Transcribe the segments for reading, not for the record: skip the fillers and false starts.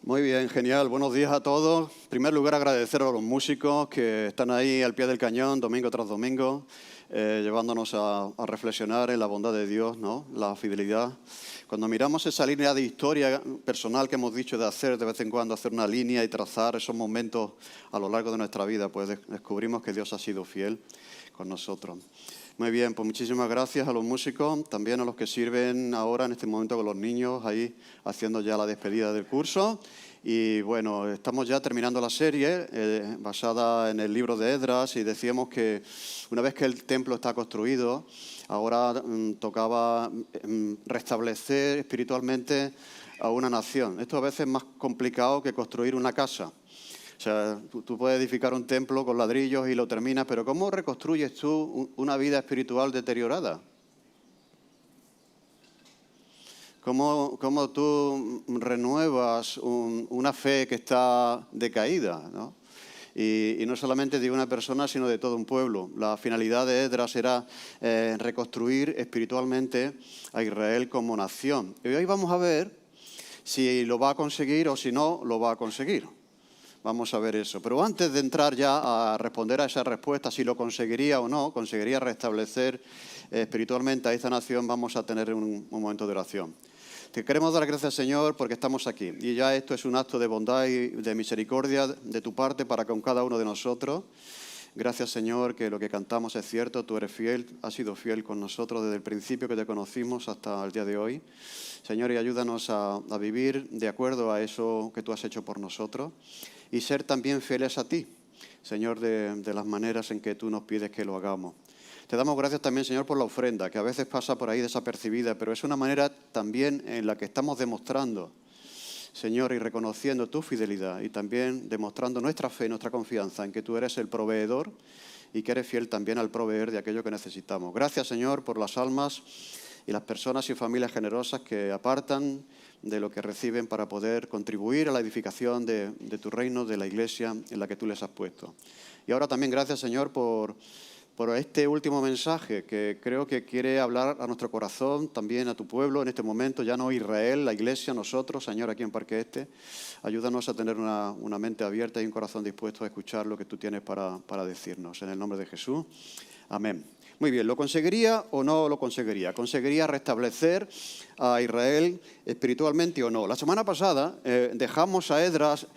Muy bien, genial. Buenos días a todos. En primer lugar, agradecer a los músicos que están ahí al pie del cañón, domingo tras domingo, llevándonos a reflexionar en la bondad de Dios, ¿no? La fidelidad. Cuando miramos esa línea de historia personal que hemos dicho de hacer de vez en cuando, hacer una línea y trazar esos momentos a lo largo de nuestra vida, pues descubrimos que Dios ha sido fiel con nosotros. Muy bien, pues muchísimas gracias a los músicos, también a los que sirven ahora en este momento con los niños, ahí haciendo ya la despedida del curso. Y bueno, estamos ya terminando la serie basada en el libro de Esdras y decíamos que una vez que el templo está construido, ahora tocaba restablecer espiritualmente a una nación. Esto a veces es más complicado que construir una casa. O sea, tú puedes edificar un templo con ladrillos y lo terminas, pero ¿cómo reconstruyes tú una vida espiritual deteriorada? ¿Cómo tú renuevas una fe que está decaída, ¿no? Y no solamente de una persona, sino de todo un pueblo. La finalidad de Esdras era reconstruir espiritualmente a Israel como nación. Y hoy vamos a ver si lo va a conseguir o si no lo va a conseguir. Vamos a ver eso. Pero antes de entrar ya a responder a esa respuesta, si lo conseguiría o no, conseguiría restablecer espiritualmente a esta nación, vamos a tener un momento de oración. Te queremos dar gracias, Señor, porque estamos aquí. Y ya esto es un acto de bondad y de misericordia de tu parte para con cada uno de nosotros. Gracias, Señor, que lo que cantamos es cierto, tú eres fiel, has sido fiel con nosotros desde el principio que te conocimos hasta el día de hoy. Señor, y ayúdanos a vivir de acuerdo a eso que tú has hecho por nosotros y ser también fieles a ti, Señor, de las maneras en que tú nos pides que lo hagamos. Te damos gracias también, Señor, por la ofrenda, que a veces pasa por ahí desapercibida, pero es una manera también en la que estamos demostrando, Señor, y reconociendo tu fidelidad y también demostrando nuestra fe, nuestra confianza en que tú eres el proveedor y que eres fiel también al proveer de aquello que necesitamos. Gracias, Señor, por las almas y las personas y familias generosas que apartan de lo que reciben para poder contribuir a la edificación de tu reino, de la iglesia en la que tú les has puesto. Y ahora también gracias, Señor, por este último mensaje que creo que quiere hablar a nuestro corazón, también a tu pueblo en este momento, ya no Israel, la iglesia, nosotros, Señor, aquí en Parque Este. Ayúdanos a tener una mente abierta y un corazón dispuesto a escuchar lo que tú tienes para decirnos. En el nombre de Jesús. Amén. Muy bien, ¿lo conseguiría o no lo conseguiría? ¿Conseguiría restablecer a Israel espiritualmente o no? La semana pasada dejamos a Esdras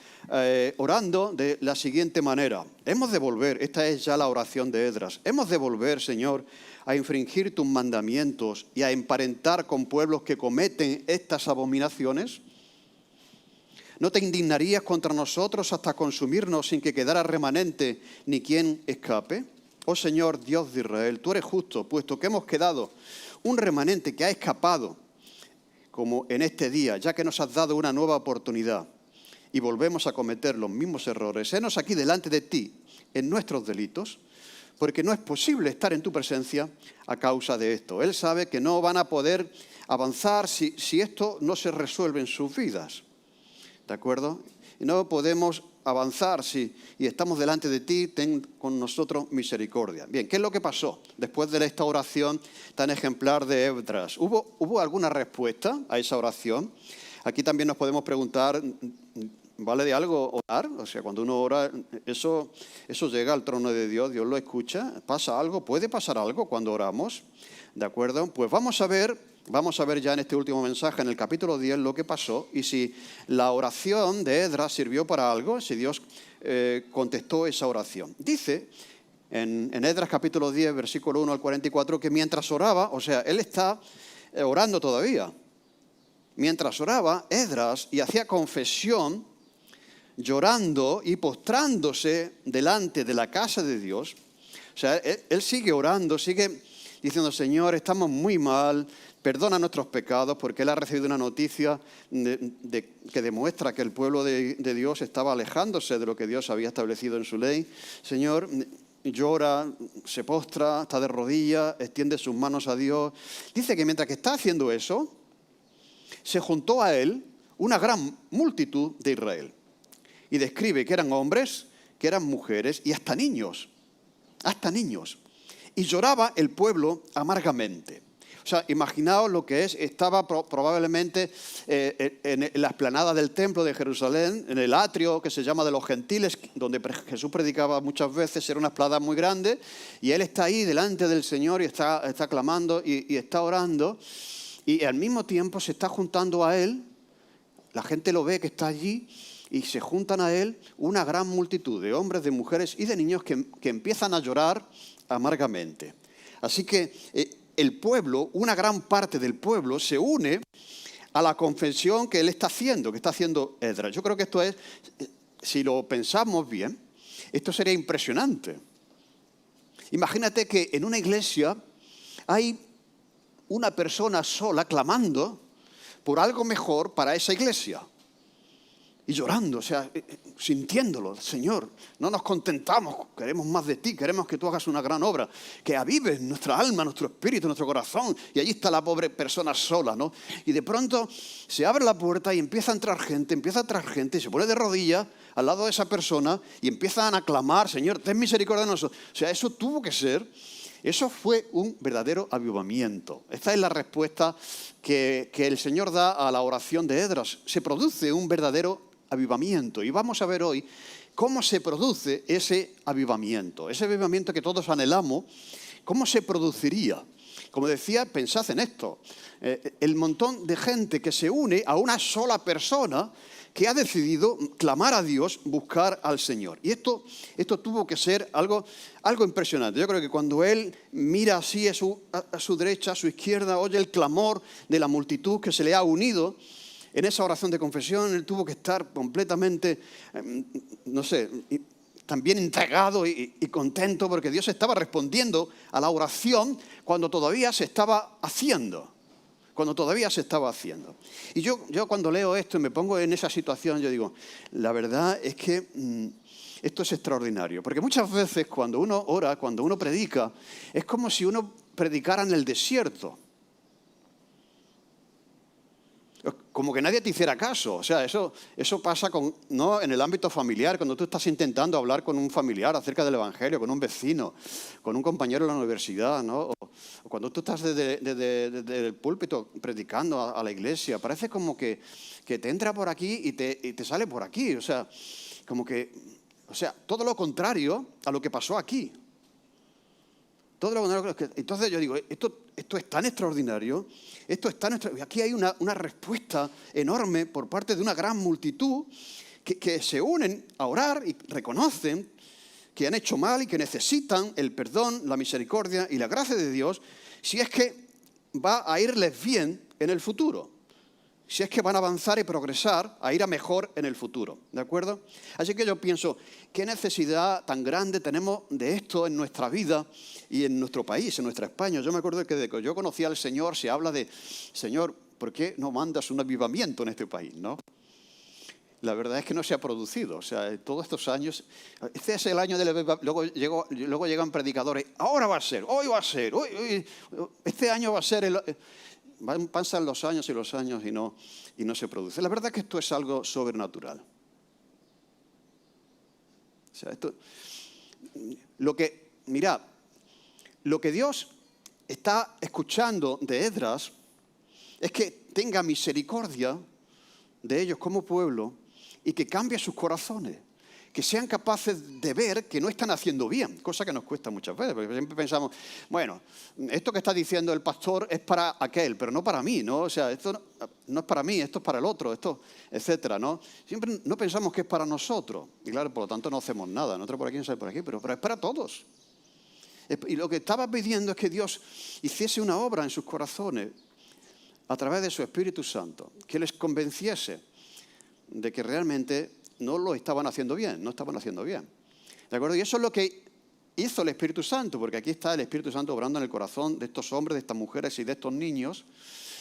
orando de la siguiente manera. Hemos de volver, esta es ya la oración de Esdras, hemos de volver, Señor, a infringir tus mandamientos y a emparentar con pueblos que cometen estas abominaciones. ¿No te indignarías contra nosotros hasta consumirnos sin que quedara remanente ni quien escape? Oh Señor, Dios de Israel, tú eres justo, puesto que hemos quedado un remanente que ha escapado, como en este día, ya que nos has dado una nueva oportunidad y volvemos a cometer los mismos errores. Henos aquí delante de ti en nuestros delitos, porque no es posible estar en tu presencia a causa de esto. Él sabe que no van a poder avanzar si esto no se resuelve en sus vidas. ¿De acuerdo? Y no podemos avanzar y estamos delante de ti, ten con nosotros misericordia. Bien, ¿qué es lo que pasó después de esta oración tan ejemplar de Esdras? ¿Hubo alguna respuesta a esa oración? Aquí también nos podemos preguntar, ¿vale de algo orar? O sea, cuando uno ora, eso llega al trono de Dios, Dios lo escucha, ¿pasa algo? ¿Puede pasar algo cuando oramos? ¿De acuerdo? Pues vamos a ver ya en este último mensaje, en el capítulo 10, lo que pasó y si la oración de Esdras sirvió para algo, si Dios contestó esa oración. Dice en Esdras capítulo 10, versículo 1 al 44, que mientras oraba, o sea, él está orando todavía, mientras oraba Esdras y hacía confesión, llorando y postrándose delante de la casa de Dios, o sea, él sigue orando, sigue diciendo, Señor, estamos muy mal, perdona nuestros pecados, porque él ha recibido una noticia que demuestra que el pueblo de Dios estaba alejándose de lo que Dios había establecido en su ley. Señor, llora, se postra, está de rodillas, extiende sus manos a Dios. Dice que mientras que está haciendo eso, se juntó a él una gran multitud de Israel. Y describe que eran hombres, que eran mujeres y hasta niños. Y lloraba el pueblo amargamente. O sea, imaginaos lo que es, estaba probablemente en la explanada del templo de Jerusalén, en el atrio que se llama de los gentiles, donde Jesús predicaba muchas veces, era una explanada muy grande, y él está ahí delante del Señor y está clamando y está orando, y al mismo tiempo se está juntando a él, la gente lo ve que está allí, y se juntan a él una gran multitud de hombres, de mujeres y de niños que empiezan a llorar amargamente. Así que el pueblo, una gran parte del pueblo, se une a la confesión que él está haciendo, que está haciendo Esdras. Yo creo que esto es, si lo pensamos bien, esto sería impresionante. Imagínate que en una iglesia hay una persona sola clamando por algo mejor para esa iglesia. Y llorando, o sea, sintiéndolo, Señor, no nos contentamos, queremos más de ti, queremos que tú hagas una gran obra, que avives nuestra alma, nuestro espíritu, nuestro corazón. Y allí está la pobre persona sola, ¿no? Y de pronto se abre la puerta y empieza a entrar gente, y se pone de rodillas al lado de esa persona y empiezan a clamar, Señor, ten misericordia de nosotros. O sea, eso tuvo que ser, eso fue un verdadero avivamiento. Esta es la respuesta que el Señor da a la oración de Esdras. Se produce un verdadero avivamiento. Y vamos a ver hoy cómo se produce ese avivamiento que todos anhelamos, cómo se produciría. Como decía, pensad en esto, el montón de gente que se une a una sola persona que ha decidido clamar a Dios, buscar al Señor. Y esto tuvo que ser algo impresionante. Yo creo que cuando él mira así a su derecha, a su izquierda, oye el clamor de la multitud que se le ha unido, en esa oración de confesión él tuvo que estar completamente, no sé, también entregado y contento porque Dios estaba respondiendo a la oración cuando todavía se estaba haciendo. Y yo cuando leo esto y me pongo en esa situación, yo digo, la verdad es que esto es extraordinario. Porque muchas veces cuando uno ora, cuando uno predica, es como si uno predicara en el desierto. Como que nadie te hiciera caso. O sea, eso pasa ¿no? En el ámbito familiar, cuando tú estás intentando hablar con un familiar acerca del Evangelio, con un vecino, con un compañero de la universidad, ¿no? O cuando tú estás desde el púlpito predicando a la iglesia, parece como que te entra por aquí y te sale por aquí. O sea, todo lo contrario a lo que pasó aquí. Entonces yo digo, esto es tan extraordinario, aquí hay una respuesta enorme por parte de una gran multitud que se unen a orar y reconocen que han hecho mal y que necesitan el perdón, la misericordia y la gracia de Dios si es que va a irles bien en el futuro. Si es que van a avanzar y progresar, a ir a mejor en el futuro, ¿de acuerdo? Así que yo pienso, ¿qué necesidad tan grande tenemos de esto en nuestra vida y en nuestro país, en nuestra España? Yo me acuerdo que desde que yo conocí al Señor se habla de, Señor, ¿por qué no mandas un avivamiento en este país, no? La verdad es que no se ha producido, o sea, todos estos años, este es el año del avivamiento, luego llegan predicadores, ahora va a ser, hoy va a ser, hoy, este año va a ser pasan los años y los años y no se produce. La verdad es que esto es algo sobrenatural. O sea, lo que Dios está escuchando de Esdras es que tenga misericordia de ellos como pueblo y que cambie sus corazones, que sean capaces de ver que no están haciendo bien, cosa que nos cuesta muchas veces, porque siempre pensamos, bueno, esto que está diciendo el pastor es para aquel, pero no para mí, ¿no? O sea, esto no es para mí, esto es para el otro, esto, etcétera, ¿no? Siempre no pensamos que es para nosotros, y claro, por lo tanto no hacemos nada, nosotros por aquí, no sé por aquí, pero es para todos. Y lo que estaba pidiendo es que Dios hiciese una obra en sus corazones a través de su Espíritu Santo, que les convenciese de que realmente no lo estaban haciendo bien, no estaban haciendo bien. ¿De acuerdo? Y eso es lo que hizo el Espíritu Santo, porque aquí está el Espíritu Santo obrando en el corazón de estos hombres, de estas mujeres y de estos niños,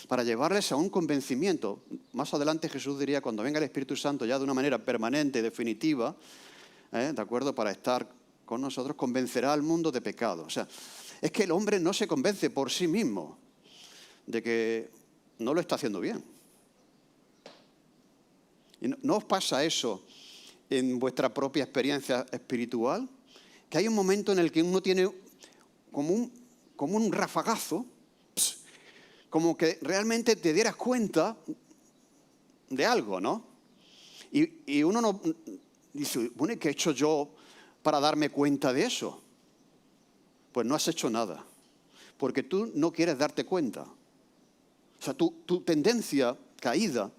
para llevarles a un convencimiento. Más adelante Jesús diría, cuando venga el Espíritu Santo ya de una manera permanente, definitiva, ¿de acuerdo? Para estar con nosotros, convencerá al mundo de pecado. O sea, es que el hombre no se convence por sí mismo de que no lo está haciendo bien. ¿Y no os pasa eso en vuestra propia experiencia espiritual? Que hay un momento en el que uno tiene como un rafagazo como que realmente te dieras cuenta de algo, ¿no? Y uno no dice, bueno, ¿qué he hecho yo para darme cuenta de eso? Pues no has hecho nada, porque tú no quieres darte cuenta. O sea, tu tendencia caída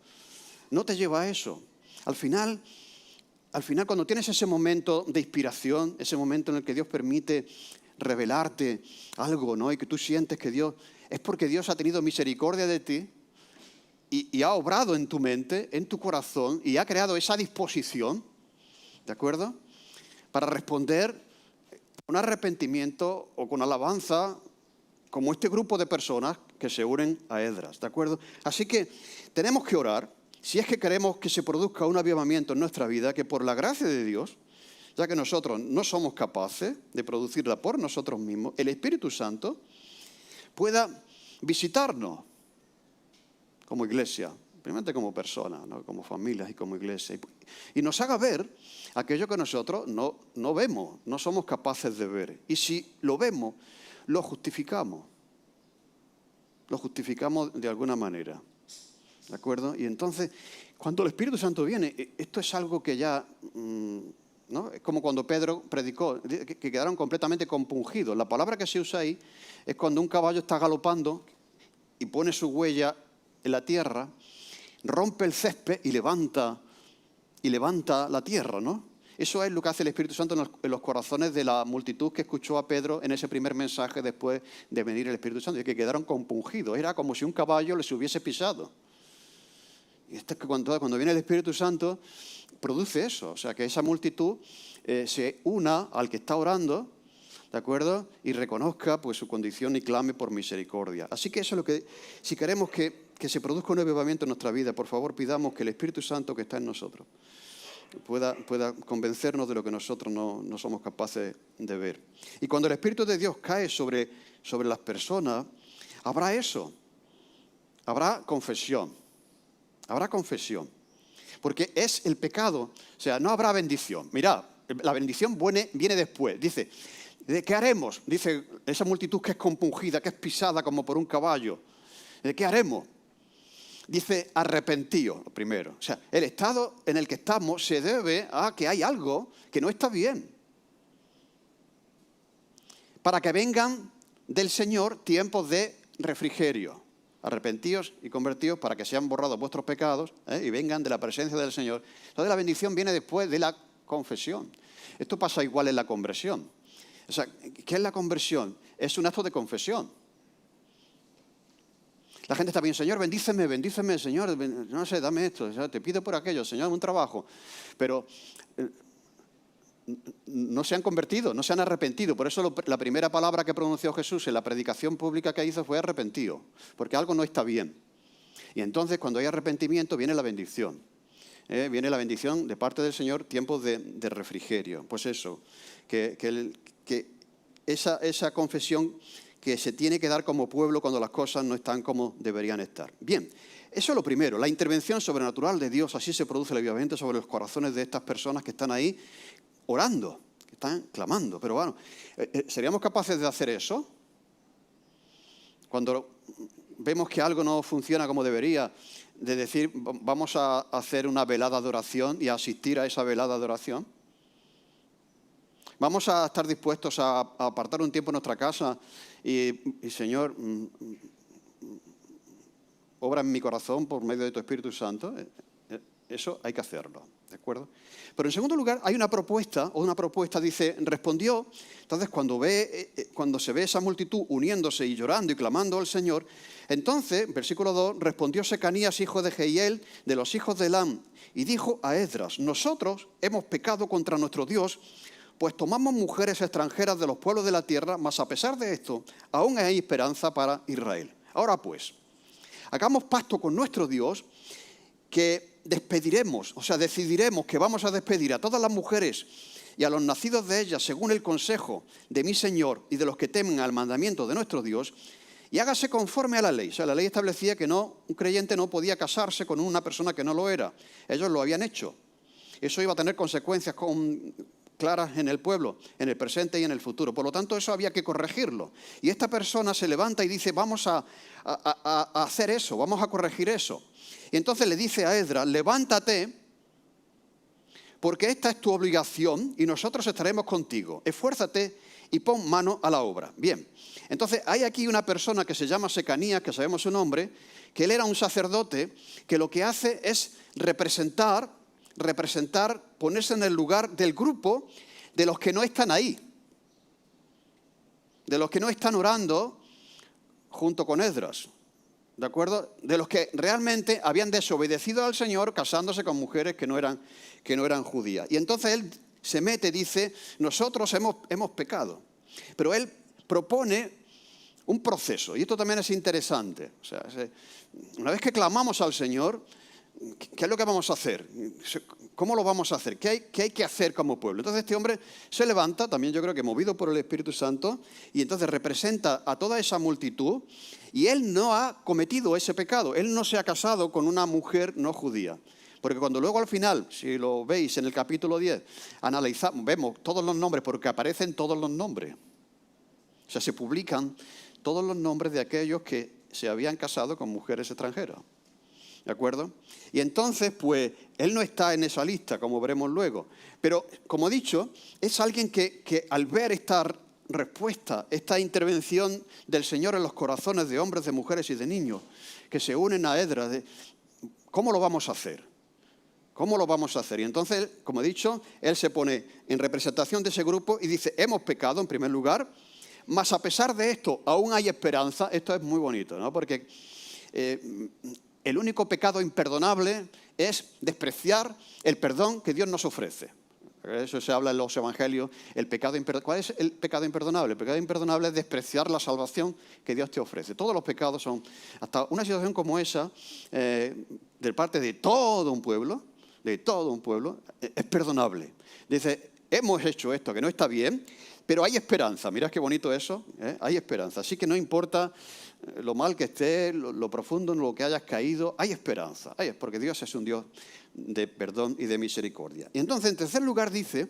no te lleva a eso. Al final, cuando tienes ese momento de inspiración, ese momento en el que Dios permite revelarte algo, ¿no? Y que tú sientes que Dios, es porque Dios ha tenido misericordia de ti y ha obrado en tu mente, en tu corazón, y ha creado esa disposición, ¿de acuerdo? Para responder con arrepentimiento o con alabanza, como este grupo de personas que se unen a Esdras, ¿de acuerdo? Así que tenemos que orar, si es que queremos que se produzca un avivamiento en nuestra vida, que por la gracia de Dios, ya que nosotros no somos capaces de producirla por nosotros mismos, el Espíritu Santo pueda visitarnos como iglesia, primeramente como personas, ¿no? Como familias y como iglesia, y nos haga ver aquello que nosotros no vemos, no somos capaces de ver. Y si lo vemos, lo justificamos de alguna manera, ¿de acuerdo? Y entonces, cuando el Espíritu Santo viene, esto es algo que ya, ¿no? Es como cuando Pedro predicó, que quedaron completamente compungidos. La palabra que se usa ahí es cuando un caballo está galopando y pone su huella en la tierra, rompe el césped y levanta la tierra, ¿no? Eso es lo que hace el Espíritu Santo en los corazones de la multitud que escuchó a Pedro en ese primer mensaje después de venir el Espíritu Santo, y que quedaron compungidos. Era como si un caballo les hubiese pisado. Y esto es que cuando viene el Espíritu Santo, produce eso. O sea, que esa multitud se una al que está orando, ¿de acuerdo? Y reconozca pues su condición y clame por misericordia. Así que eso es lo que, si queremos que se produzca un avivamiento en nuestra vida, por favor pidamos que el Espíritu Santo que está en nosotros pueda convencernos de lo que nosotros no somos capaces de ver. Y cuando el Espíritu de Dios cae sobre las personas, habrá eso, habrá confesión, porque es el pecado, o sea, no habrá bendición. Mirad, la bendición viene después, dice, ¿de qué haremos? Dice esa multitud que es compungida, que es pisada como por un caballo, ¿de qué haremos? Dice arrepentíos, lo primero. O sea, el estado en el que estamos se debe a que hay algo que no está bien. Para que vengan del Señor tiempos de refrigerio. Arrepentíos y convertíos para que sean borrados vuestros pecados y vengan de la presencia del Señor. Entonces la bendición viene después de la confesión. Esto pasa igual en la conversión. O sea, ¿qué es la conversión? Es un acto de confesión. La gente está bien, Señor, bendíceme, Señor, no sé, dame esto, te pido por aquello, Señor, un trabajo. Pero no se han convertido, no se han arrepentido. Por eso la primera palabra que pronunció Jesús en la predicación pública que hizo fue arrepentido, porque algo no está bien. Y entonces, cuando hay arrepentimiento, viene la bendición. Viene la bendición de parte del Señor, tiempos de refrigerio. Pues eso, que esa confesión que se tiene que dar como pueblo cuando las cosas no están como deberían estar. Bien, eso es lo primero, la intervención sobrenatural de Dios, así se produce el avivamiento sobre los corazones de estas personas que están ahí orando, que están clamando. Pero bueno, ¿seríamos capaces de hacer eso? Cuando vemos que algo no funciona como debería, de decir, vamos a hacer una velada de oración y a asistir a esa velada de oración. Vamos a estar dispuestos a apartar un tiempo en nuestra casa y Señor, obra en mi corazón por medio de tu Espíritu Santo. Eso hay que hacerlo, ¿de acuerdo? Pero en segundo lugar, hay una propuesta, dice, respondió. Entonces, cuando se ve esa multitud uniéndose y llorando y clamando al Señor, entonces, versículo 2, respondió Secanías, hijo de Jehiel, de los hijos de Elam, y dijo a Esdras, nosotros hemos pecado contra nuestro Dios, pues tomamos mujeres extranjeras de los pueblos de la tierra, mas a pesar de esto, aún hay esperanza para Israel. Ahora pues, hagamos pacto con nuestro Dios que despediremos, o sea, decidiremos que vamos a despedir a todas las mujeres y a los nacidos de ellas según el consejo de mi Señor y de los que temen al mandamiento de nuestro Dios, y hágase conforme a la ley. O sea, la ley establecía que un creyente no podía casarse con una persona que no lo era. Ellos lo habían hecho. Eso iba a tener consecuencias claras en el pueblo, en el presente y en el futuro. Por lo tanto, eso había que corregirlo. Y esta persona se levanta y dice, vamos a hacer eso, vamos a corregir eso. Y entonces le dice a Esdras, levántate, porque esta es tu obligación y nosotros estaremos contigo. Esfuérzate y pon mano a la obra. Bien, entonces hay aquí una persona que se llama Secanías, que sabemos su nombre, que él era un sacerdote que lo que hace es representar, ponerse en el lugar del grupo de los que no están ahí, de los que no están orando junto con Esdras, ¿de acuerdo? De los que realmente habían desobedecido al Señor casándose con mujeres que no eran judías. Y entonces él se mete y dice, nosotros hemos pecado. Pero él propone un proceso, y esto también es interesante. O sea, una vez que clamamos al Señor, ¿qué es lo que vamos a hacer? ¿Cómo lo vamos a hacer? ¿Qué hay que hacer como pueblo? Entonces este hombre se levanta, también yo creo que movido por el Espíritu Santo, y entonces representa a toda esa multitud, y él no ha cometido ese pecado, él no se ha casado con una mujer no judía. Porque cuando luego al final, si lo veis en el capítulo 10, analizamos, vemos todos los nombres, porque aparecen todos los nombres. O sea, se publican todos los nombres de aquellos que se habían casado con mujeres extranjeras. ¿De acuerdo? Y entonces, pues, él no está en esa lista, como veremos luego. Pero, como he dicho, es alguien que al ver esta respuesta, esta intervención del Señor en los corazones de hombres, de mujeres y de niños, que se unen a Esdras, ¿cómo lo vamos a hacer? ¿Cómo lo vamos a hacer? Y entonces, como he dicho, él se pone en representación de ese grupo y dice, hemos pecado en primer lugar, mas a pesar de esto aún hay esperanza. Esto es muy bonito, ¿no? Porque el único pecado imperdonable es despreciar el perdón que Dios nos ofrece. Eso se habla en los evangelios. ¿Cuál es el pecado imperdonable? El pecado imperdonable es despreciar la salvación que Dios te ofrece. Todos los pecados son, hasta una situación como esa, de parte de todo un pueblo, es perdonable. Dice, hemos hecho esto que no está bien, pero hay esperanza. Mirad qué bonito eso, ¿eh? Hay esperanza. Así que no importa lo mal que esté, lo profundo en lo que hayas caído, hay esperanza. Porque Dios es un Dios de perdón y de misericordia. Y entonces, en tercer lugar, dice,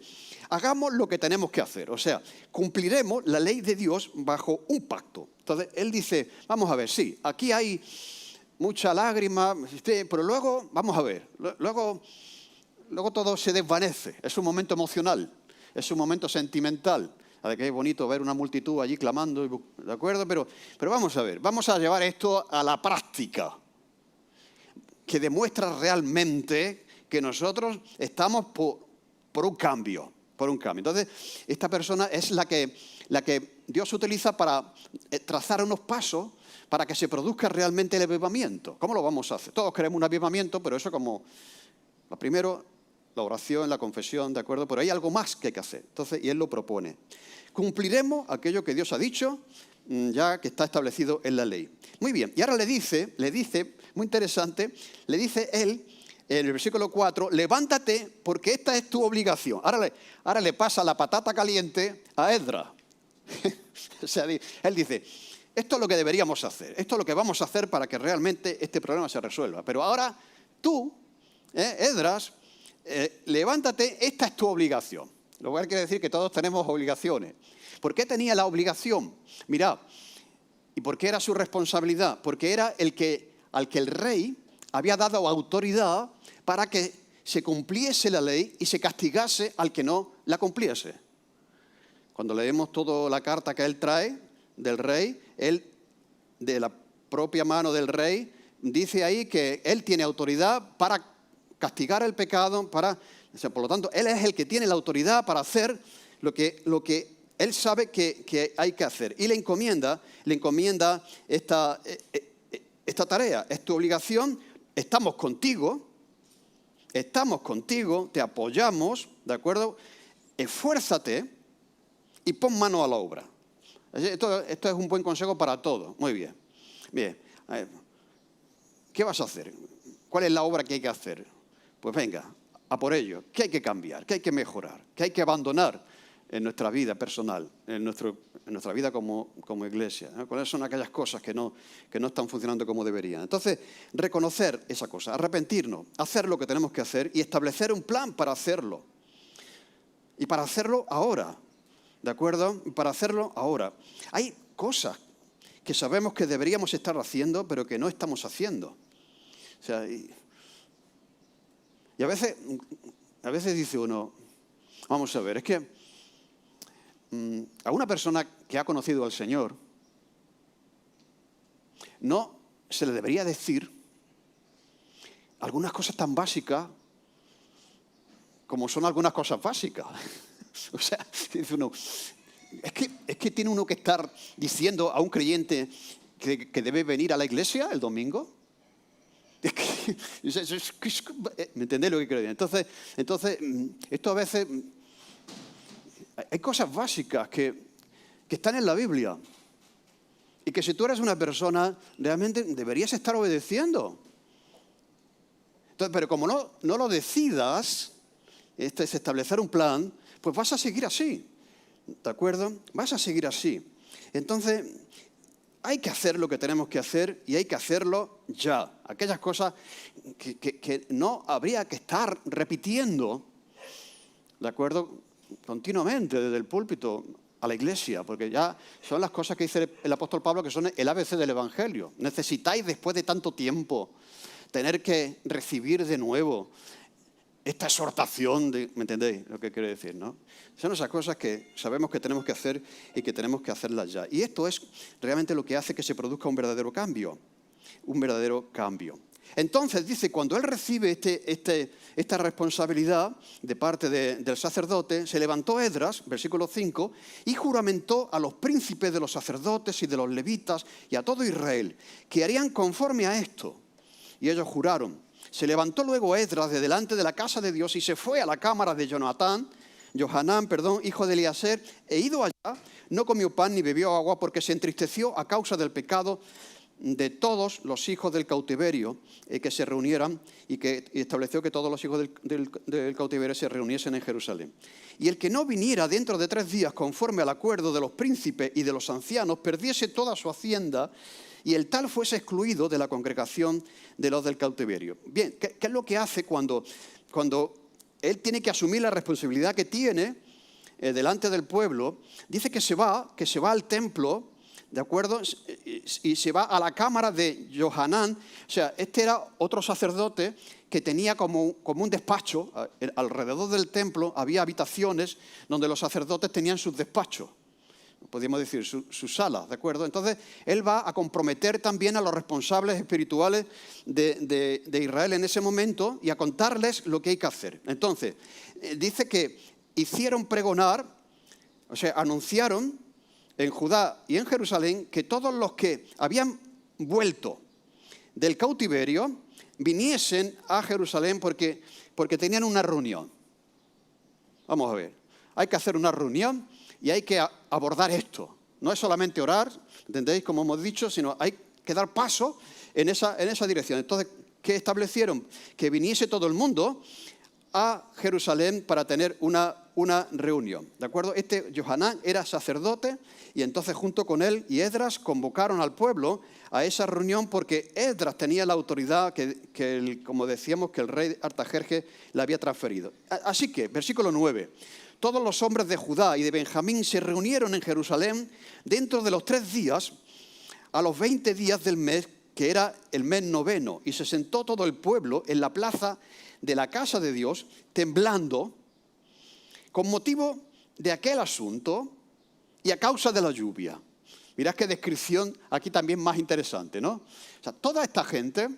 hagamos lo que tenemos que hacer. O sea, cumpliremos la ley de Dios bajo un pacto. Entonces, él dice, vamos a ver, sí, aquí hay mucha lágrima, pero luego, vamos a ver, luego todo se desvanece. Es un momento emocional, es un momento sentimental. A ver, que es bonito ver una multitud allí clamando, ¿de acuerdo? Pero vamos a ver, vamos a llevar esto a la práctica, que demuestra realmente que nosotros estamos por un cambio. Entonces, esta persona es la que Dios utiliza para trazar unos pasos para que se produzca realmente el avivamiento. ¿Cómo lo vamos a hacer? Todos queremos un avivamiento, pero eso como, primero, la oración, la confesión, ¿de acuerdo? Pero hay algo más que hay que hacer. Entonces, y él lo propone. Cumpliremos aquello que Dios ha dicho, ya que está establecido en la ley. Muy bien, y ahora le dice, muy interesante, le dice él, en el versículo 4, levántate porque esta es tu obligación. Ahora le pasa la patata caliente a Esdras. O sea, él dice, esto es lo que deberíamos hacer, esto es lo que vamos a hacer para que realmente este problema se resuelva. Pero ahora tú, Esdras, levántate, esta es tu obligación. Lo cual quiere decir que todos tenemos obligaciones. ¿Por qué tenía la obligación? Mirad, ¿y por qué era su responsabilidad? Porque era al que el rey había dado autoridad para que se cumpliese la ley y se castigase al que no la cumpliese. Cuando leemos toda la carta que él trae del rey, él, de la propia mano del rey, dice ahí que él tiene autoridad para castigar el pecado, por lo tanto, él es el que tiene la autoridad para hacer lo que él sabe que hay que hacer. Y le encomienda esta tarea, es tu obligación, estamos contigo, te apoyamos, ¿de acuerdo? Esfuérzate y pon mano a la obra. Esto es un buen consejo para todos. Muy bien. Bien. ¿Qué vas a hacer? ¿Cuál es la obra que hay que hacer? Pues venga, a por ello. ¿Qué hay que cambiar? ¿Qué hay que mejorar? ¿Qué hay que abandonar en nuestra vida personal, en nuestra vida como iglesia? ¿Cuáles son aquellas cosas que no están funcionando como deberían? Entonces, reconocer esa cosa, arrepentirnos, hacer lo que tenemos que hacer y establecer un plan para hacerlo. Y para hacerlo ahora, ¿de acuerdo? Para hacerlo ahora. Hay cosas que sabemos que deberíamos estar haciendo, pero que no estamos haciendo. O sea, y a veces dice uno, vamos a ver, es que a una persona que ha conocido al Señor, no se le debería decir algunas cosas tan básicas como son algunas cosas básicas. O sea, dice uno, es que tiene uno que estar diciendo a un creyente que debe venir a la iglesia el domingo. ¿Me entendéis lo que quiero decir? Entonces, esto a veces... Hay cosas básicas que están en la Biblia y que si tú eres una persona, realmente deberías estar obedeciendo. Entonces, pero como no lo decidas, este es establecer un plan, pues vas a seguir así, ¿de acuerdo? Vas a seguir así. Entonces, hay que hacer lo que tenemos que hacer y hay que hacerlo ya. Aquellas cosas que no habría que estar repitiendo, ¿de acuerdo? Continuamente desde el púlpito a la iglesia, porque ya son las cosas que dice el apóstol Pablo que son el ABC del Evangelio. Necesitáis después de tanto tiempo tener que recibir de nuevo esta exhortación, ¿me entendéis lo que quiero decir, no? Son esas cosas que sabemos que tenemos que hacer y que tenemos que hacerlas ya. Y esto es realmente lo que hace que se produzca un verdadero cambio. Un verdadero cambio. Entonces, dice, cuando él recibe esta responsabilidad de parte del sacerdote, se levantó Esdras, versículo 5, y juramentó a los príncipes de los sacerdotes y de los levitas y a todo Israel, que harían conforme a esto. Y ellos juraron. Se levantó luego Esdras de delante de la casa de Dios y se fue a la cámara de Johanán, hijo de Eliezer, e ido allá, no comió pan ni bebió agua porque se entristeció a causa del pecado de todos los hijos del cautiverio que se reunieran y estableció que todos los hijos del cautiverio se reuniesen en Jerusalén. Y el que no viniera dentro de 3 días conforme al acuerdo de los príncipes y de los ancianos perdiese toda su hacienda y el tal fuese excluido de la congregación de los del cautiverio. Bien, ¿qué es lo que hace cuando él tiene que asumir la responsabilidad que tiene delante del pueblo? Dice que se va al templo, ¿de acuerdo? Y se va a la cámara de Johanán. O sea, este era otro sacerdote que tenía como un despacho. Alrededor del templo había habitaciones donde los sacerdotes tenían sus despachos. Podríamos decir, sus salas, ¿de acuerdo? Entonces, él va a comprometer también a los responsables espirituales de Israel en ese momento y a contarles lo que hay que hacer. Entonces, dice que hicieron pregonar, o sea, anunciaron en Judá y en Jerusalén que todos los que habían vuelto del cautiverio viniesen a Jerusalén porque tenían una reunión. Vamos a ver, hay que hacer una reunión y hay que abordar esto. No es solamente orar, ¿entendéis? Como hemos dicho, sino hay que dar paso en esa dirección. Entonces, ¿qué establecieron? Que viniese todo el mundo a Jerusalén para tener una reunión, ¿de acuerdo? Johanán era sacerdote y entonces junto con él y Esdras convocaron al pueblo a esa reunión porque Esdras tenía la autoridad como decíamos, que el rey Artajerjes le había transferido. Así que, versículo 9, todos los hombres de Judá y de Benjamín se reunieron en Jerusalén dentro de los 3 días, a los 20 días del mes, que era el mes 9, y se sentó todo el pueblo en la plaza de la casa de Dios, temblando, con motivo de aquel asunto y a causa de la lluvia. Mirad qué descripción aquí también más interesante, ¿no? O sea, toda esta gente,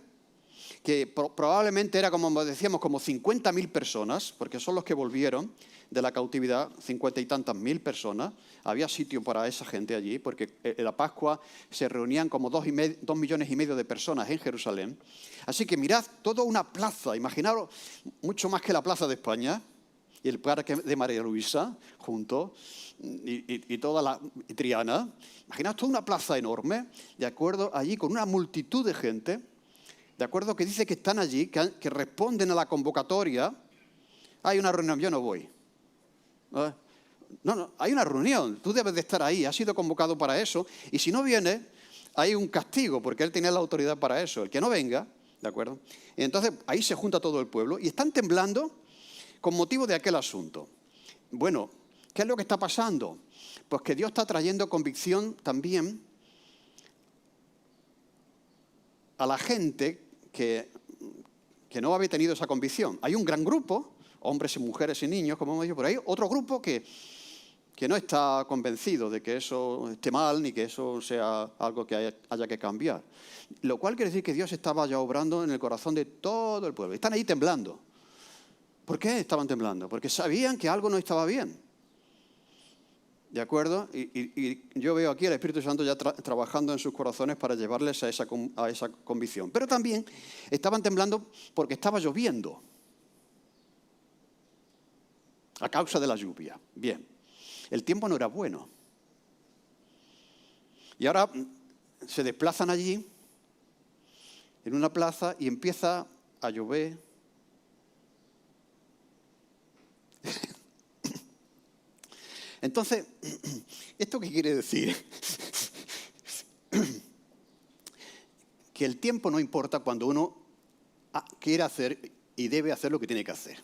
que probablemente era, como decíamos, como 50.000 personas, porque son los que volvieron de la cautividad, 50 y tantas mil personas, había sitio para esa gente allí, porque en la Pascua se reunían como 2,5 millones de personas en Jerusalén. Así que mirad, toda una plaza, imaginaros, mucho más que la Plaza de España, y el Parque de María Luisa, junto, y toda la Triana. Imaginaos toda una plaza enorme, de acuerdo, allí con una multitud de gente, de acuerdo, que dice que están allí, que responden a la convocatoria. Hay una reunión, yo no voy. No, hay una reunión, tú debes de estar ahí, has sido convocado para eso, y si no vienes, hay un castigo, porque él tenía la autoridad para eso, el que no venga, ¿de acuerdo? Y entonces ahí se junta todo el pueblo, y están temblando con motivo de aquel asunto. bueno, ¿qué es lo que está pasando? Pues que Dios está trayendo convicción también a la gente que no había tenido esa convicción. Hay un gran grupo, hombres y mujeres y niños, como hemos dicho por ahí, otro grupo que no está convencido de que eso esté mal ni que eso sea algo que haya que cambiar. Lo cual quiere decir que Dios estaba ya obrando en el corazón de todo el pueblo. Están ahí temblando. ¿Por qué estaban temblando? Porque sabían que algo no estaba bien. ¿De acuerdo? Y yo veo aquí al Espíritu Santo ya trabajando en sus corazones para llevarles a esa convicción. Pero también estaban temblando porque estaba lloviendo. A causa de la lluvia. Bien. El tiempo no era bueno. Y ahora se desplazan allí, en una plaza, y empieza a llover. Entonces, ¿esto qué quiere decir? Que el tiempo no importa cuando uno quiere hacer y debe hacer lo que tiene que hacer.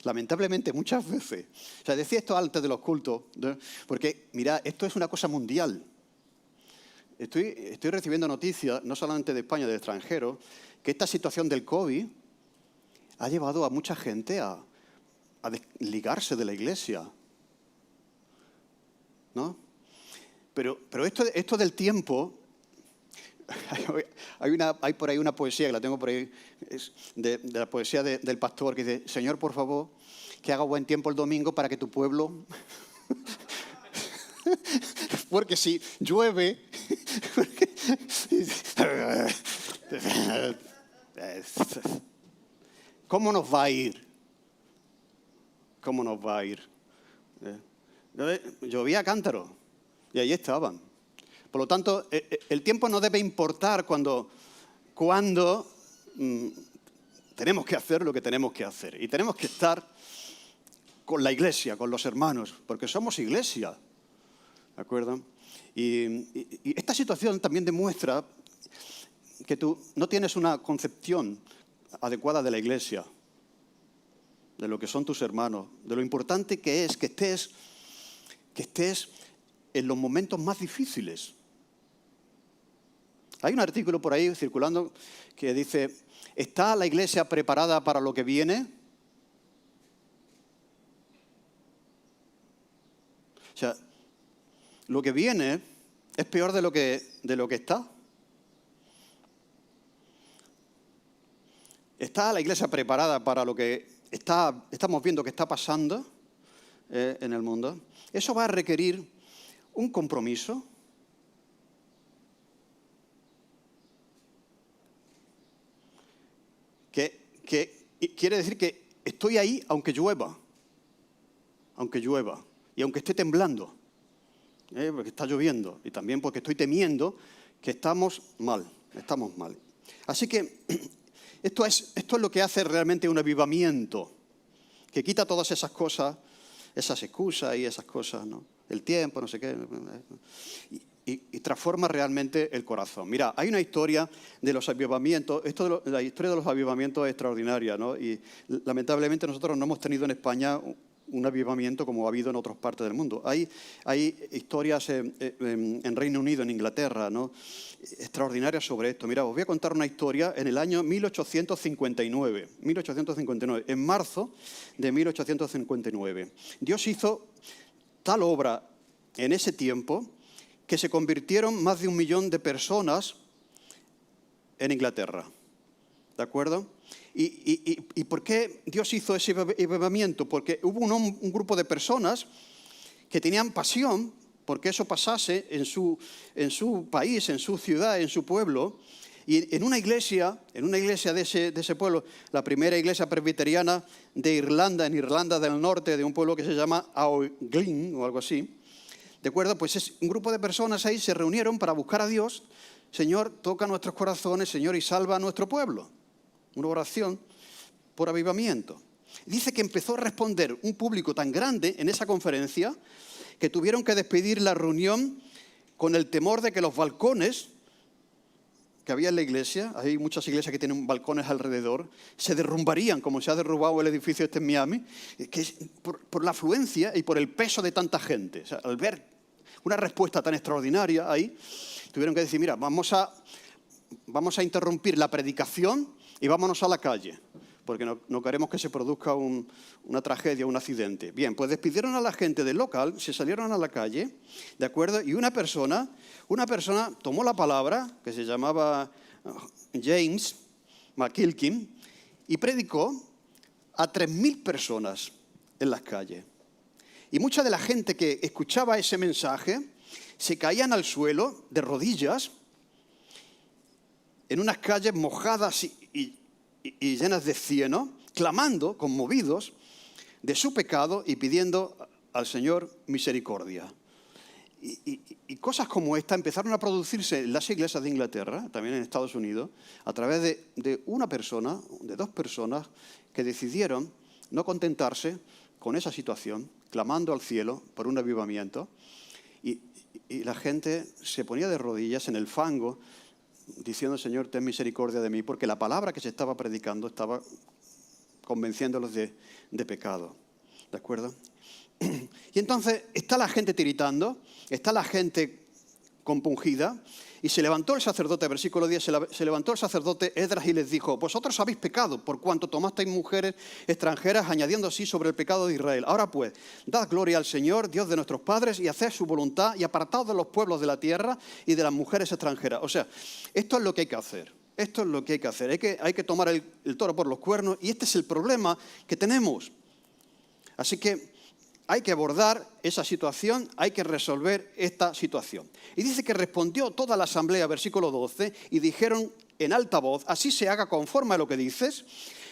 Lamentablemente, muchas veces. O sea, decía esto antes de los cultos, ¿no? Porque, mira, esto es una cosa mundial. Estoy recibiendo noticias, no solamente de España, de extranjeros, que esta situación del COVID ha llevado a mucha gente a desligarse de la iglesia, ¿no? Pero esto del tiempo, hay por ahí una poesía, que la tengo por ahí, es de la poesía del pastor, que dice: Señor, por favor, que haga buen tiempo el domingo para que tu pueblo... Porque si llueve... ¿Cómo nos va a ir? ¿Cómo nos va a ir? Llovía a cántaro y ahí estaban. Por lo tanto, el tiempo no debe importar cuando tenemos que hacer lo que tenemos que hacer. Y tenemos que estar con la iglesia, con los hermanos, porque somos iglesia. ¿De acuerdo? Y esta situación también demuestra que tú no tienes una concepción adecuada de la iglesia, de lo que son tus hermanos, de lo importante que es que estés en los momentos más difíciles. Hay un artículo por ahí circulando que dice: ¿está la iglesia preparada para lo que viene? O sea, lo que viene es peor de lo que está. ¿Está la iglesia preparada para lo que estamos viendo que está pasando en el mundo? Eso va a requerir un compromiso. Que quiere decir que estoy ahí aunque llueva. Y aunque esté temblando. Porque está lloviendo. Y también porque estoy temiendo que estamos mal. Así que esto es lo que hace realmente un avivamiento, que quita todas esas cosas, esas excusas y esas cosas, ¿no? El tiempo, no sé qué, y transforma realmente el corazón. Mira, hay una historia de los avivamientos, la historia de los avivamientos es extraordinaria, ¿no? Y lamentablemente nosotros no hemos tenido en España un avivamiento como ha habido en otras partes del mundo. Hay historias en Reino Unido, en Inglaterra, ¿no? Extraordinarias sobre esto. Mira, os voy a contar una historia en el año 1859, en marzo de 1859. Dios hizo tal obra en ese tiempo que se convirtieron más de 1 millón de personas en Inglaterra. ¿De acuerdo? ¿Y por qué Dios hizo ese avivamiento? Porque hubo un grupo de personas que tenían pasión porque eso pasase en su país, en su ciudad, en su pueblo. Y en una iglesia de ese pueblo, la primera iglesia presbiteriana de Irlanda, en Irlanda del Norte, de un pueblo que se llama Aoglin o algo así, ¿de acuerdo? Pues es un grupo de personas ahí se reunieron para buscar a Dios. Señor, toca nuestros corazones, Señor, y salva a nuestro pueblo. Una oración por avivamiento. Dice que empezó a responder un público tan grande en esa conferencia que tuvieron que despedir la reunión con el temor de que los balcones que había en la iglesia, hay muchas iglesias que tienen balcones alrededor, se derrumbarían como se ha derrumbado el edificio este en Miami, que es por la afluencia y por el peso de tanta gente. O sea, al ver una respuesta tan extraordinaria ahí, tuvieron que decir, mira, vamos a interrumpir la predicación y vámonos a la calle, porque no queremos que se produzca una tragedia, un accidente. Bien, pues despidieron a la gente del local, se salieron a la calle, ¿de acuerdo? Y una persona tomó la palabra, que se llamaba James McKilkin, y predicó a 3.000 personas en las calles. Y mucha de la gente que escuchaba ese mensaje se caían al suelo de rodillas en unas calles mojadas y llenas de cieno, clamando, conmovidos, de su pecado y pidiendo al Señor misericordia. Y cosas como esta empezaron a producirse en las iglesias de Inglaterra, también en Estados Unidos, a través de una persona, de 2 personas, que decidieron no contentarse con esa situación, clamando al cielo por un avivamiento, y la gente se ponía de rodillas en el fango, diciendo, Señor, ten misericordia de mí, porque la palabra que se estaba predicando estaba convenciéndolos de pecado. ¿De acuerdo? Y entonces está la gente tiritando, está la gente compungida, y se levantó el sacerdote, versículo 10, se levantó el sacerdote Esdras y les dijo, vosotros habéis pecado por cuanto tomasteis mujeres extranjeras, añadiendo así sobre el pecado de Israel. Ahora pues, dad gloria al Señor, Dios de nuestros padres, y haced su voluntad, y apartaos de los pueblos de la tierra y de las mujeres extranjeras. O sea, esto es lo que hay que hacer. Esto es lo que hay que hacer. Hay que tomar el toro por los cuernos, y este es el problema que tenemos. Así que hay que abordar esa situación, hay que resolver esta situación. Y dice que respondió toda la asamblea, versículo 12, y dijeron en alta voz, así se haga conforme a lo que dices,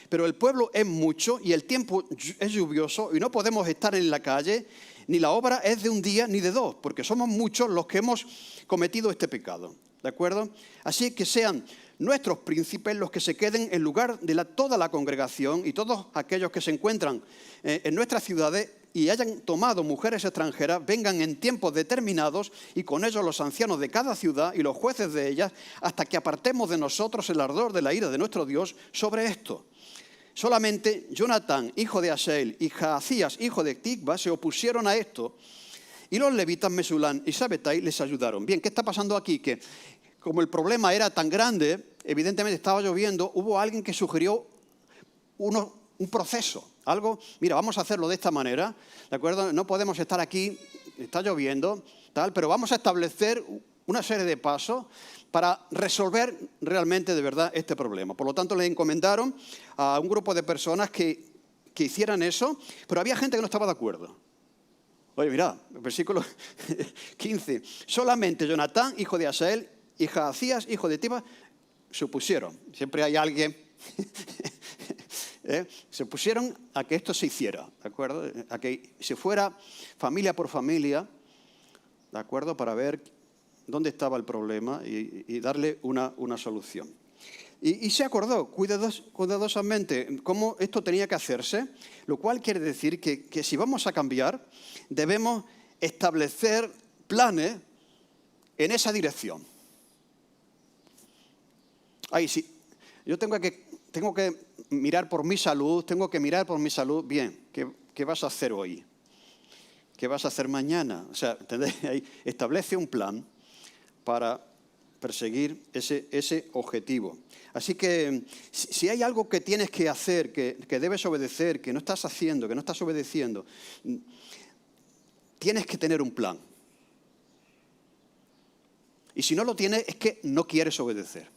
pero el pueblo es mucho y el tiempo es lluvioso y no podemos estar en la calle, ni la obra es de un día ni de 2, porque somos muchos los que hemos cometido este pecado. ¿De acuerdo? Así que sean nuestros príncipes los que se queden en lugar de toda la congregación y todos aquellos que se encuentran en nuestras ciudades y hayan tomado mujeres extranjeras, vengan en tiempos determinados y con ellos los ancianos de cada ciudad y los jueces de ellas, hasta que apartemos de nosotros el ardor de la ira de nuestro Dios sobre esto. Solamente Jonatán, hijo de Asahel, y Jaazías, hijo de Tikva, se opusieron a esto, y los levitas Mesulán y Sabetai les ayudaron. Bien, ¿qué está pasando aquí? Que como el problema era tan grande, evidentemente estaba lloviendo, hubo alguien que sugirió un proceso. Algo, mira, vamos a hacerlo de esta manera, ¿de acuerdo? No podemos estar aquí, está lloviendo, tal, pero vamos a establecer una serie de pasos para resolver realmente de verdad este problema. Por lo tanto, le encomendaron a un grupo de personas que hicieran eso, pero había gente que no estaba de acuerdo. Oye, mira, versículo 15. Solamente Jonatán, hijo de Asahel, y Jaazías, hijo de Tikva, se opusieron. Siempre hay alguien... Se opusieron a que esto se hiciera, ¿de acuerdo? A que se fuera familia por familia, ¿de acuerdo? Para ver dónde estaba el problema y darle una solución. Y se acordó cuidadosamente cómo esto tenía que hacerse, lo cual quiere decir que si vamos a cambiar, debemos establecer planes en esa dirección. Ahí sí, yo tengo que mirar por mi salud, bien, ¿qué vas a hacer hoy? ¿Qué vas a hacer mañana? O sea, ¿entendés? Ahí establece un plan para perseguir ese objetivo. Así que si hay algo que tienes que hacer, que debes obedecer, que no estás haciendo, que no estás obedeciendo, tienes que tener un plan. Y si no lo tienes, es que no quieres obedecer.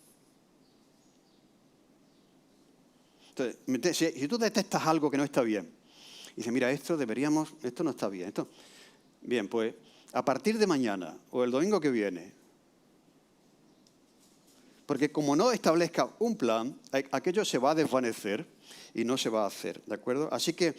Entonces, si tú detectas algo que no está bien, y dices, mira, esto no está bien. Bien, pues a partir de mañana o el domingo que viene, porque como no establezca un plan, aquello se va a desvanecer y no se va a hacer, ¿de acuerdo? Así que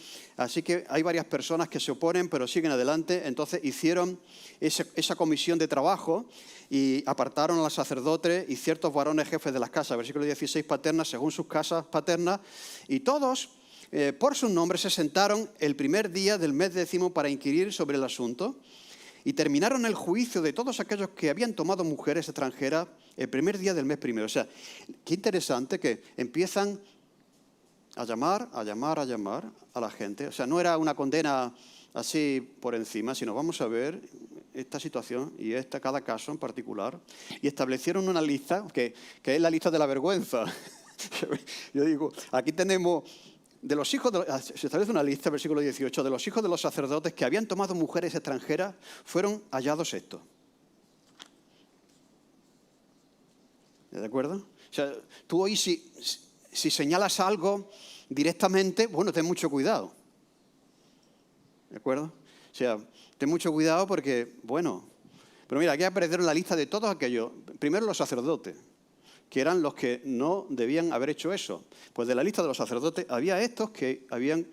hay varias personas que se oponen, pero siguen adelante. Entonces hicieron esa comisión de trabajo y apartaron a los sacerdotes y ciertos varones jefes de las casas, versículo 16, paternas, según sus casas paternas, y todos, por sus nombres, se sentaron el primer día del mes 10 para inquirir sobre el asunto. y terminaron el juicio de todos aquellos que habían tomado mujeres extranjeras el primer día del mes primero. O sea, qué interesante que empiezan a llamar a la gente. O sea, no era una condena así por encima, sino vamos a ver esta situación y cada caso en particular. Y establecieron una lista, que es la lista de la vergüenza. Yo digo, aquí tenemos, se establece una lista, versículo 18, de los hijos de los sacerdotes que habían tomado mujeres extranjeras, fueron hallados estos. ¿De acuerdo? O sea, tú hoy si señalas algo directamente, bueno, ten mucho cuidado. ¿De acuerdo? O sea, ten mucho cuidado porque, bueno, pero mira, aquí aparecieron la lista de todos aquellos, primero los sacerdotes, que eran los que no debían haber hecho eso. Pues de la lista de los sacerdotes había estos que habían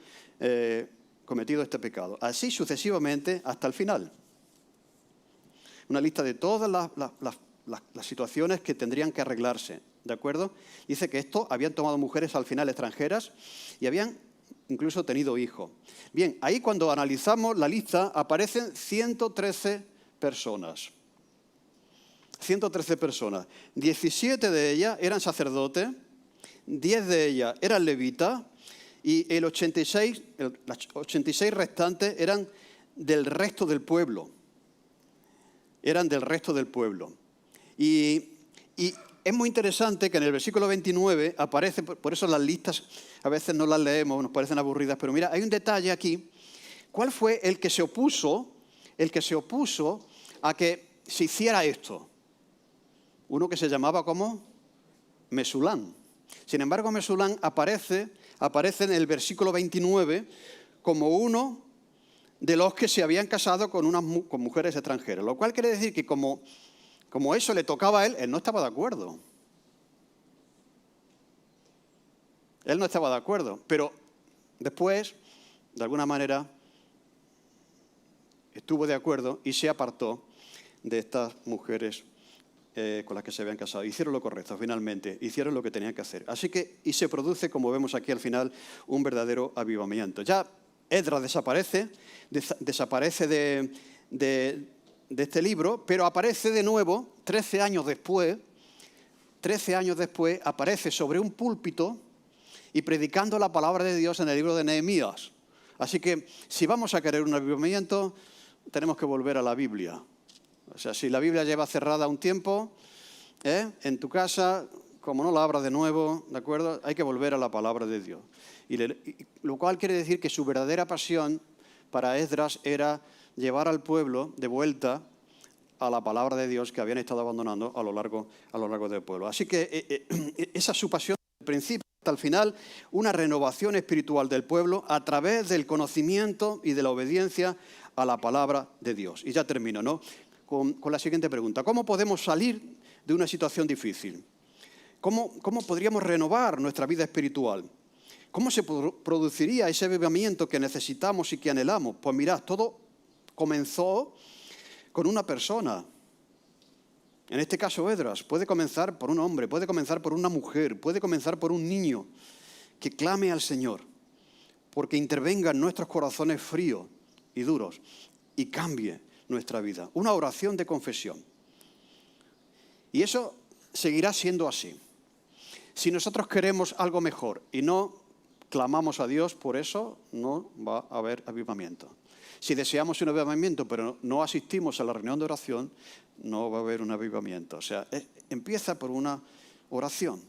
cometido este pecado. Así sucesivamente hasta el final. Una lista de todas las situaciones que tendrían que arreglarse. ¿De acuerdo? Dice que estos habían tomado mujeres al final extranjeras y habían incluso tenido hijos. Bien, ahí cuando analizamos la lista aparecen 113 personas. 113 personas. 17 de ellas eran sacerdotes, 10 de ellas eran levitas y las 86 restantes eran del resto del pueblo. Eran del resto del pueblo. Y es muy interesante que en el versículo 29 aparece, por eso las listas a veces no las leemos, nos parecen aburridas, pero mira, hay un detalle aquí. ¿Cuál fue el que se opuso a que se hiciera esto? Uno que se llamaba como Mesulán. Sin embargo, Mesulán aparece en el versículo 29 como uno de los que se habían casado con mujeres extranjeras, lo cual quiere decir que como eso le tocaba a él, él no estaba de acuerdo. Él no estaba de acuerdo, pero después, de alguna manera, estuvo de acuerdo y se apartó de estas mujeres con las que se habían casado. Hicieron lo correcto, finalmente, hicieron lo que tenían que hacer. Así que, y se produce, como vemos aquí al final, un verdadero avivamiento. Ya Esdras desaparece de este libro, pero aparece de nuevo 13 años después, aparece sobre un púlpito y predicando la palabra de Dios en el libro de Nehemías. Así que si vamos a querer un avivamiento, tenemos que volver a la Biblia. O sea, si la Biblia lleva cerrada un tiempo, en tu casa, como no la abras de nuevo, ¿de acuerdo? Hay que volver a la palabra de Dios. Lo cual quiere decir que su verdadera pasión para Esdras era llevar al pueblo de vuelta a la palabra de Dios que habían estado abandonando a lo largo del pueblo. Así que esa es su pasión desde el principio hasta el final, una renovación espiritual del pueblo a través del conocimiento y de la obediencia a la palabra de Dios. Y ya termino, ¿no? Con la siguiente pregunta. ¿Cómo podemos salir de una situación difícil? ¿Cómo podríamos renovar nuestra vida espiritual? ¿Cómo se produciría ese avivamiento que necesitamos y que anhelamos? Pues mirad, todo comenzó con una persona. En este caso, Esdras. Puede comenzar por un hombre, puede comenzar por una mujer, puede comenzar por un niño que clame al Señor, porque intervenga en nuestros corazones fríos y duros y cambie nuestra vida. Una oración de confesión. Y eso seguirá siendo así. Si nosotros queremos algo mejor y no clamamos a Dios por eso, no va a haber avivamiento. Si deseamos un avivamiento pero no asistimos a la reunión de oración, no va a haber un avivamiento. O sea, empieza por una oración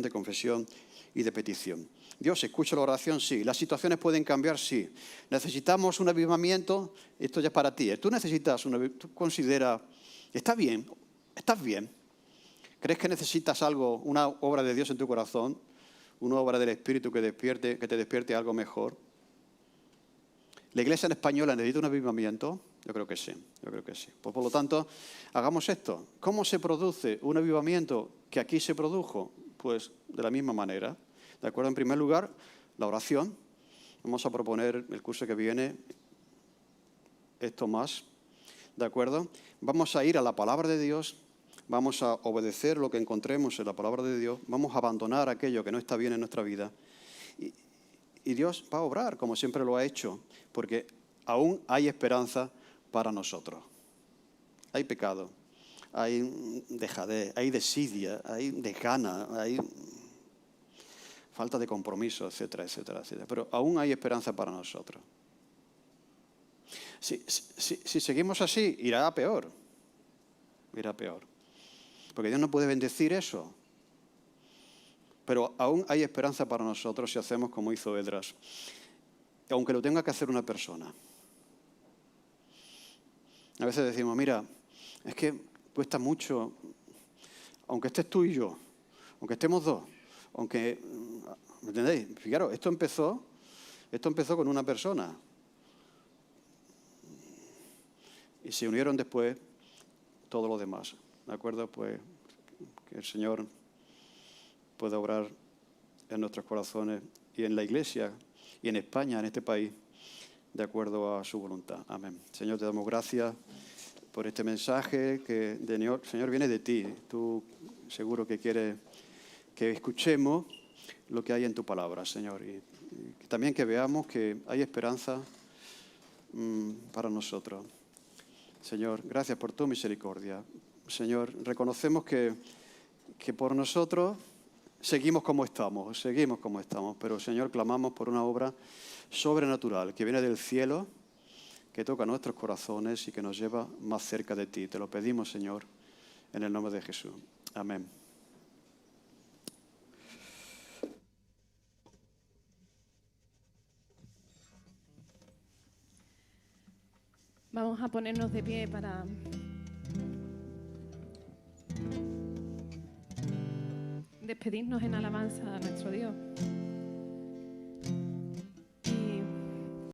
de confesión y de petición. Dios escucha la oración, sí. Las situaciones pueden cambiar, sí. Necesitamos un avivamiento, esto ya es para ti. Tú necesitas tú considera, ¿estás bien? ¿Crees que necesitas algo, una obra de Dios en tu corazón? Una obra del Espíritu que te despierte algo mejor. ¿La iglesia en española necesita un avivamiento? Yo creo que sí. Pues por lo tanto, hagamos esto. ¿Cómo se produce un avivamiento que aquí se produjo? Pues de la misma manera. ¿De acuerdo? En primer lugar, la oración. Vamos a proponer el curso que viene esto más. ¿De acuerdo? Vamos a ir a la palabra de Dios. Vamos a obedecer lo que encontremos en la palabra de Dios. Vamos a abandonar aquello que no está bien en nuestra vida. Y Dios va a obrar como siempre lo ha hecho, porque aún hay esperanza para nosotros. Hay pecado, hay dejadez, hay desidia, hay desgana, hay falta de compromiso, etcétera, etcétera, etcétera. Pero aún hay esperanza para nosotros. Si seguimos así, irá a peor. Irá a peor. Porque Dios no puede bendecir eso. Pero aún hay esperanza para nosotros si hacemos como hizo Esdras. Aunque lo tenga que hacer una persona. A veces decimos, mira, es que cuesta mucho, aunque estés tú y yo, aunque estemos dos, aunque, ¿me entendéis? Fijaros, esto empezó con una persona. Y se unieron después todos los demás. ¿De acuerdo? Pues que el Señor pueda obrar en nuestros corazones y en la Iglesia y en España, en este país, de acuerdo a su voluntad. Amén. Señor, te damos gracias por este mensaje que, Señor, viene de ti. Tú seguro que quieres que escuchemos lo que hay en tu palabra, Señor. Y también que veamos que hay esperanza para nosotros. Señor, gracias por tu misericordia. Señor, reconocemos que por nosotros seguimos como estamos, pero Señor, clamamos por una obra sobrenatural que viene del cielo, que toca nuestros corazones y que nos lleva más cerca de ti. Te lo pedimos, Señor, en el nombre de Jesús. Amén. Vamos a ponernos de pie para despedirnos en alabanza a nuestro Dios.